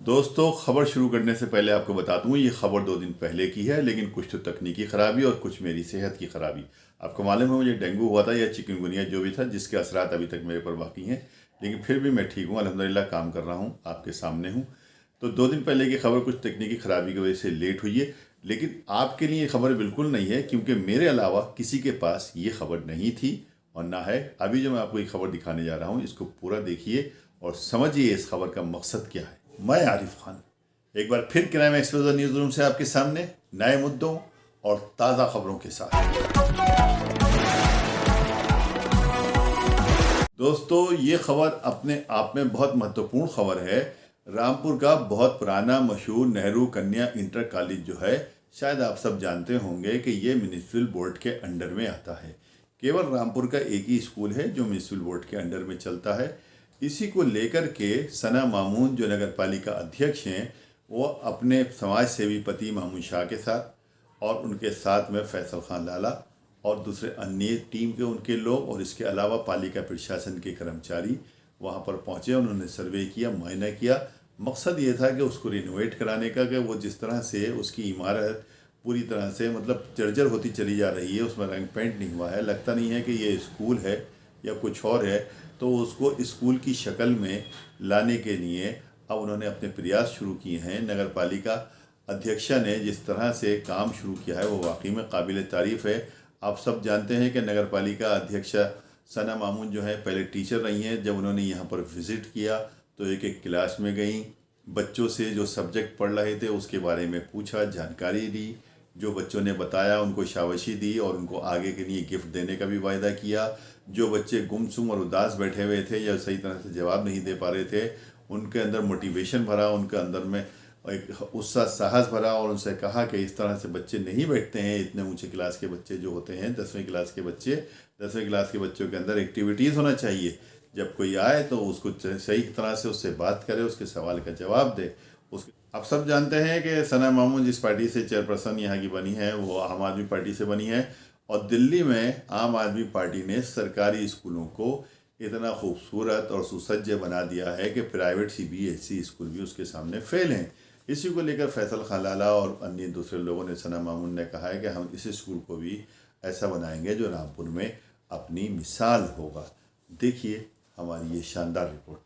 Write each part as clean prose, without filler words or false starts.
दोस्तों, खबर शुरू करने से पहले आपको बता दूं, ये खबर 2 दिन पहले की है, लेकिन कुछ तो तकनीकी खराबी और कुछ मेरी सेहत की खराबी। आपको मालूम है मुझे डेंगू हुआ था या चिकनगुनिया जो भी था, जिसके असरात अभी तक मेरे पर बाकी हैं, लेकिन फिर भी मैं ठीक हूँ, अल्हम्दुलिल्लाह काम कर रहा हूँ, आपके सामने हूँ। तो 2 दिन पहले की खबर कुछ तकनीकी खराबी की वजह से लेट हुई है, लेकिन आपके लिए ये खबर बिल्कुल नहीं है, क्योंकि मेरे अलावा किसी के पास ये खबर नहीं थी और ना है। अभी जो मैं आपको ये खबर दिखाने जा रहा हूँ, इसको पूरा देखिए और समझिए इस खबर का मकसद क्या है। मैं आरिफ खान एक बार फिर क्राइम एक्सपोजर न्यूज रूम से आपके सामने नए मुद्दों और ताज़ा खबरों के साथ। दोस्तों, ये खबर अपने आप में बहुत महत्वपूर्ण खबर है। रामपुर का बहुत पुराना मशहूर नेहरू कन्या इंटर कॉलेज जो है, शायद आप सब जानते होंगे कि ये म्युनिसिपल बोर्ड के अंडर में आता है। केवल रामपुर का एक ही स्कूल है जो म्युनिसिपल बोर्ड के अंडर में चलता है। इसी को लेकर के सना मामून जो नगर पालिका अध्यक्ष हैं, वो अपने समाज सेवी पति मामून शाह के साथ और उनके साथ में फैसल खान लाला और दूसरे अन्य टीम के उनके लोग और इसके अलावा पालिका प्रशासन के कर्मचारी वहाँ पर पहुँचे। उन्होंने सर्वे किया, मुआयना किया। मकसद ये था कि उसको रिनोवेट कराने का, कि वो जिस तरह से उसकी इमारत पूरी तरह से मतलब जर्जर होती चली जा रही है, उसमें रंग पेंट नहीं हुआ है, लगता नहीं है कि ये स्कूल है या कुछ और है, तो उसको स्कूल की शक्ल में लाने के लिए अब उन्होंने अपने प्रयास शुरू किए हैं। नगर पालिका अध्यक्षा ने जिस तरह से काम शुरू किया है वो वाकई में काबिल तारीफ़ है। आप सब जानते हैं कि नगर पालिका अध्यक्षा सना मामून जो है पहले टीचर रही हैं। जब उन्होंने यहाँ पर विज़िट किया तो एक एक क्लास में गई, बच्चों से जो सब्जेक्ट पढ़ रहे थे उसके बारे में पूछा, जानकारी दी, जो बच्चों ने बताया उनको शाबाशी दी और उनको आगे के लिए गिफ्ट देने का भी वायदा किया। जो बच्चे गुमसुम और उदास बैठे हुए थे या सही तरह से जवाब नहीं दे पा रहे थे, उनके अंदर मोटिवेशन भरा, उनके अंदर में एक उत्साह साहस भरा और उनसे कहा कि इस तरह से बच्चे नहीं बैठते हैं। इतने ऊंचे क्लास के बच्चे जो होते हैं, 10वीं क्लास के बच्चे, 10वीं क्लास के बच्चों के अंदर एक्टिविटीज़ होना चाहिए। जब कोई आए तो उसको सही तरह से उससे बात करे, उसके सवाल का जवाब दे। उसके आप सब जानते हैं कि सना मामून जिस पार्टी से चेयरपर्सन यहाँ की बनी है वो आम आदमी पार्टी से बनी है, और दिल्ली में आम आदमी पार्टी ने सरकारी स्कूलों को इतना खूबसूरत और सुसज्ज बना दिया है कि प्राइवेट CBSE स्कूल भी उसके सामने फेल हैं। इसी को लेकर फैसल खान लाला और अन्य दूसरे लोगों ने, सना मामून ने कहा है कि हम इस स्कूल को भी ऐसा बनाएंगे जो रामपुर में अपनी मिसाल होगा। देखिए हमारी ये शानदार रिपोर्ट।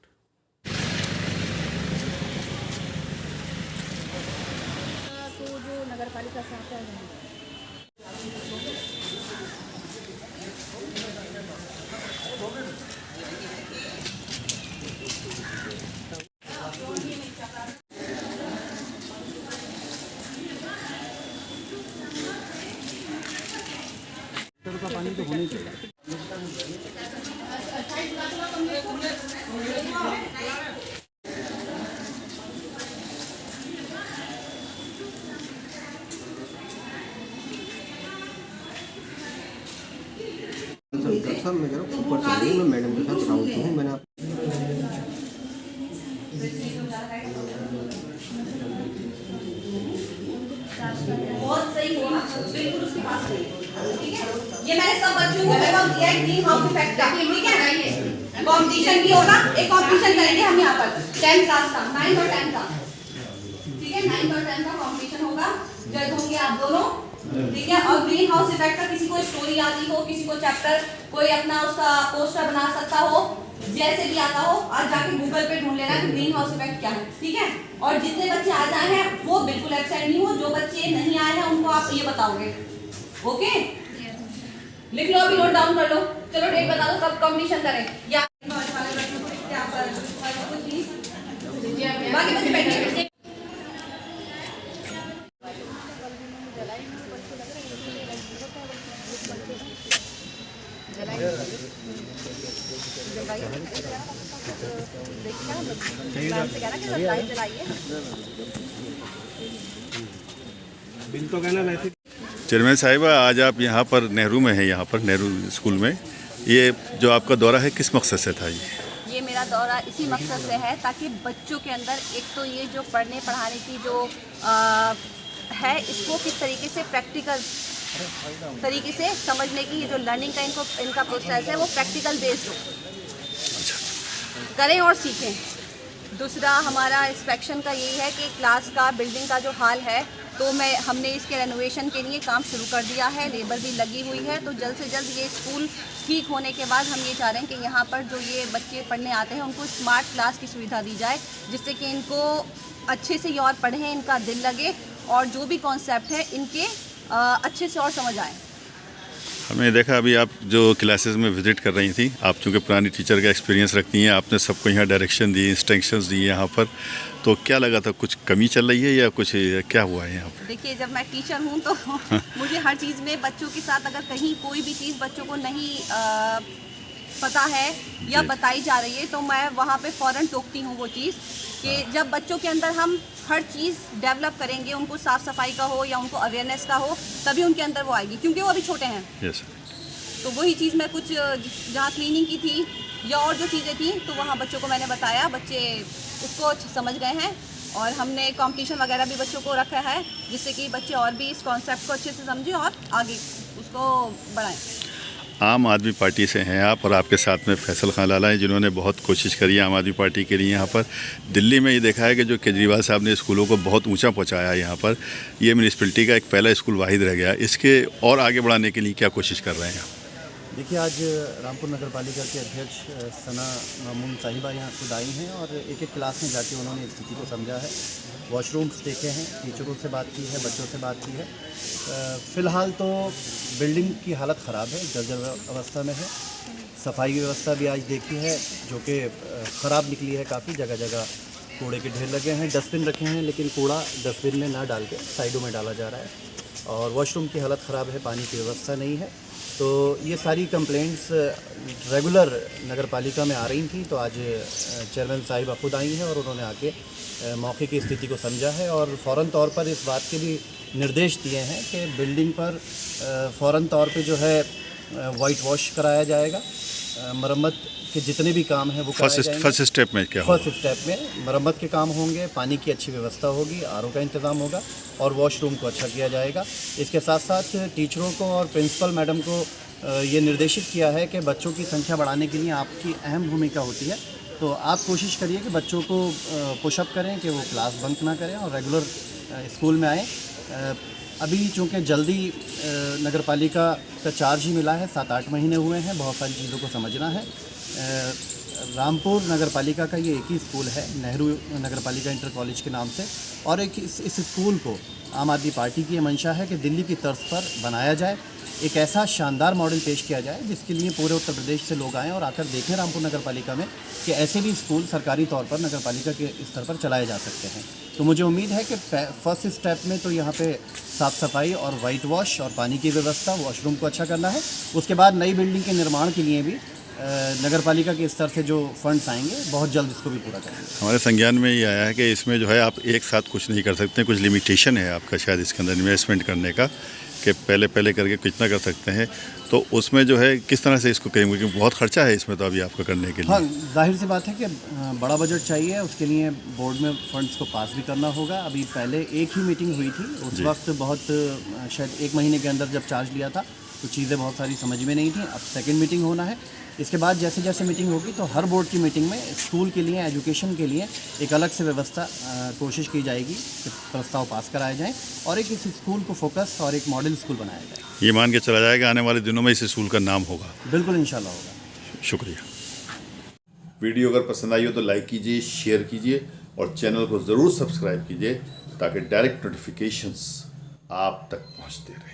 तो जो नगर पालिका से आता है का पानी तो होने चाहिए। सर मैं कह रहा हूँ ऊपर चलिए, मैं मैडम के साथ राउंड हूँ। मैंने बहुत सही हो, बिल्कुल उसके पास नहीं, ठीक है। ये मैंने सब बच्चों को जवाब दिया है ग्रीन हाउस इफेक्ट का, ठीक है। कंपटीशन भी होगा, एक कंपटीशन करेंगे हम यहाँ पर 10th क्लास का, 9th और 10th का, ठीक है। 9th और 10th का कंपटीशन होगा, जज होंगे आप दोनों, ठीक है। और ग्रीन हाउस इफेक्ट का किसी को स्टोरी आती हो, किसी को चैप्टर, कोई अपना उसका पोस्टर बना सकता हो, जैसे भी आता हो, आज जाके गूगल पे ढूंढ लेना कि ग्रीन हाउस इफेक्ट क्या है, ठीक है। और जितने बच्चे आ जाए हैं वो बिल्कुल एब्सेंट नहीं हो, जो बच्चे नहीं आए हैं उनको आप ये बताओगे, ओके। लिख लो, अभी नोट डाउन कर लो। चलो डेट बता दो कब कंपटीशन करें, या बाकी बच्चे बैठे। बिल तो कहना वैसे। चेयरमैन साहिबा, आज आप यहाँ पर नेहरू में हैं, यहाँ पर नेहरू स्कूल में। ये जो आपका दौरा है किस मकसद से था? ये मेरा दौरा इसी मकसद से है ताकि बच्चों के अंदर एक तो ये जो पढ़ने पढ़ाने की जो है, इसको किस तरीके से प्रैक्टिकल तरीके से समझने की, ये जो लर्निंग का इनका प्रोसेस है वो प्रैक्टिकल बेस्ड हो, करें और सीखें। दूसरा हमारा इंस्पेक्शन का यही है कि क्लास का बिल्डिंग का जो हाल है तो हमने इसके रेनोवेशन के लिए काम शुरू कर दिया है, लेबर भी लगी हुई है। तो जल्द से जल्द ये स्कूल ठीक होने के बाद हम ये चाह रहे हैं कि यहाँ पर जो ये बच्चे पढ़ने आते हैं उनको स्मार्ट क्लास की सुविधा दी जाए, जिससे कि इनको अच्छे से और पढ़ें, इनका दिल लगे और जो भी कॉन्सेप्ट है इनके अच्छे से और समझ आए। हमने देखा अभी आप जो क्लासेस में विज़िट कर रही थी, आप चूँकि पुरानी टीचर का एक्सपीरियंस रखती हैं, आपने सबको यहाँ डायरेक्शन दी, इंस्ट्रक्शंस दिए यहाँ पर, तो क्या लगा था, कुछ कमी चल रही है या कुछ क्या हुआ है यहाँ पर? देखिए, जब मैं टीचर हूँ तो मुझे हर चीज़ में बच्चों के साथ अगर कहीं कोई भी चीज़ बच्चों को नहीं पता है या बताई जा रही है तो मैं वहाँ पे फ़ौरन टोकती हूँ वो चीज़ कि जब बच्चों के अंदर हम हर चीज़ डेवलप करेंगे, उनको साफ़ सफाई का हो या उनको अवेयरनेस का हो, तभी उनके अंदर वो आएगी, क्योंकि वो अभी छोटे हैं। यस। तो वही चीज़ मैं कुछ जहाँ क्लीनिंग की थी या और जो चीज़ें थी तो वहाँ बच्चों को मैंने बताया, बच्चे उसको समझ गए हैं और हमने कंपटीशन वगैरह भी बच्चों को रखा है जिससे कि बच्चे और भी इस कॉन्सेप्ट को अच्छे से समझें और आगे उसको बढ़ाएं। आम आदमी पार्टी से हैं आप और आपके साथ में फैसल खान लाला हैं, जिन्होंने बहुत कोशिश करी है आम आदमी पार्टी के लिए। यहाँ पर दिल्ली में ये देखा है कि जो केजरीवाल साहब ने स्कूलों को बहुत ऊंचा पहुँचाया है, यहाँ पर ये म्यूनिसिपैलिटी का एक पहला स्कूल वाहिद रह गया। इसके और आगे बढ़ाने के लिए क्या कोशिश कर रहे हैं आप? देखिए, आज रामपुर नगर पालिका के अध्यक्ष सना मामून साहिबा यहाँ खुद आई हैं और एक एक क्लास में जाके उन्होंने स्थिति को समझा है, वॉशरूम्स देखे हैं, टीचरों से बात की है, बच्चों से बात की है। फ़िलहाल तो बिल्डिंग की हालत ख़राब है, जर्जर अवस्था में है। सफाई व्यवस्था भी आज देखी है जो कि ख़राब निकली है, काफ़ी जगह जगह कूड़े के ढेर लगे हैं, डस्टबिन रखे हैं, लेकिन कूड़ा डस्टबिन में ना डाल के साइडों में डाला जा रहा है। और वॉशरूम की हालत ख़राब है, पानी की व्यवस्था नहीं है। तो ये सारी कंप्लेंट्स रेगुलर नगर पालिका में आ रही थी, तो आज चेयरमैन साहिबा खुद आई हैं और उन्होंने आके मौके की स्थिति को समझा है और फ़ौरन तौर पर इस बात के भी निर्देश दिए हैं कि बिल्डिंग पर फ़ौरन तौर पे जो है वाइट वॉश कराया जाएगा, मरम्मत के जितने भी काम हैं वो कराए जाएंगे। फर्स्ट स्टेप में क्या होगा? फर्स्ट स्टेप में मरम्मत के काम होंगे, पानी की अच्छी व्यवस्था होगी, आरओ का इंतज़ाम होगा और वॉशरूम को अच्छा किया जाएगा। इसके साथ साथ टीचरों को और प्रिंसिपल मैडम को ये निर्देशित किया है कि बच्चों की संख्या बढ़ाने के लिए आपकी अहम भूमिका होती है, तो आप कोशिश करिए कि बच्चों को पुशअप करें कि वो क्लास बंक ना करें और रेगुलर स्कूल में आएँ। अभी चूँकि जल्दी नगर पालिका का चार्ज ही मिला है, 7-8 महीने हुए हैं, बहुत सारी चीज़ों को समझना है। रामपुर नगर पालिका का ये एक ही स्कूल है, नेहरू नगर पालिका इंटर कॉलेज के नाम से, और एक इस स्कूल को आम आदमी पार्टी की मंशा है कि दिल्ली की तर्ज पर बनाया जाए, एक ऐसा शानदार मॉडल पेश किया जाए जिसके लिए पूरे उत्तर प्रदेश से लोग आएँ और आकर देखें रामपुर नगर पालिका में कि ऐसे भी स्कूल सरकारी तौर पर नगर पालिका के स्तर पर चलाए जा सकते हैं। तो मुझे उम्मीद है कि फर्स्ट स्टेप में तो यहाँ पे साफ़ सफाई और वाइट वॉश और पानी की व्यवस्था, वॉशरूम को अच्छा करना है। उसके बाद नई बिल्डिंग के निर्माण के लिए भी नगर पालिका के स्तर से जो फंड्स आएंगे बहुत जल्द इसको भी पूरा करेंगे। हमारे संज्ञान में ये आया है कि इसमें जो है आप एक साथ कुछ नहीं कर सकते, कुछ लिमिटेशन है आपका शायद इसके अंदर इन्वेस्टमेंट करने का, कि पहले करके कितना कर सकते हैं, तो उसमें जो है किस तरह से इसको करेंगे, क्योंकि बहुत खर्चा है इसमें तो अभी आपका करने के लिए। हाँ, जाहिर सी बात है कि बड़ा बजट चाहिए, उसके लिए बोर्ड में फंड्स को पास भी करना होगा। अभी पहले एक ही मीटिंग हुई थी, उस वक्त बहुत शायद 1 महीने के अंदर जब चार्ज लिया था तो चीज़ें बहुत सारी समझ में नहीं थी। अब सेकेंड मीटिंग होना है, इसके बाद जैसे जैसे मीटिंग होगी तो हर बोर्ड की मीटिंग में स्कूल के लिए, एजुकेशन के लिए एक अलग से व्यवस्था कोशिश की जाएगी कि प्रस्ताव पास कराए जाएं और एक इस स्कूल को फोकस और एक मॉडल स्कूल बनाया जाए। ये मान के चला जाएगा आने वाले दिनों में इस स्कूल का नाम होगा। बिल्कुल, इंशाल्लाह होगा। शुक्रिया। वीडियो अगर पसंद आई हो तो लाइक कीजिए, शेयर कीजिए और चैनल को ज़रूर सब्सक्राइब कीजिए ताकि डायरेक्ट नोटिफिकेशंस आप तक पहुंचते रहें।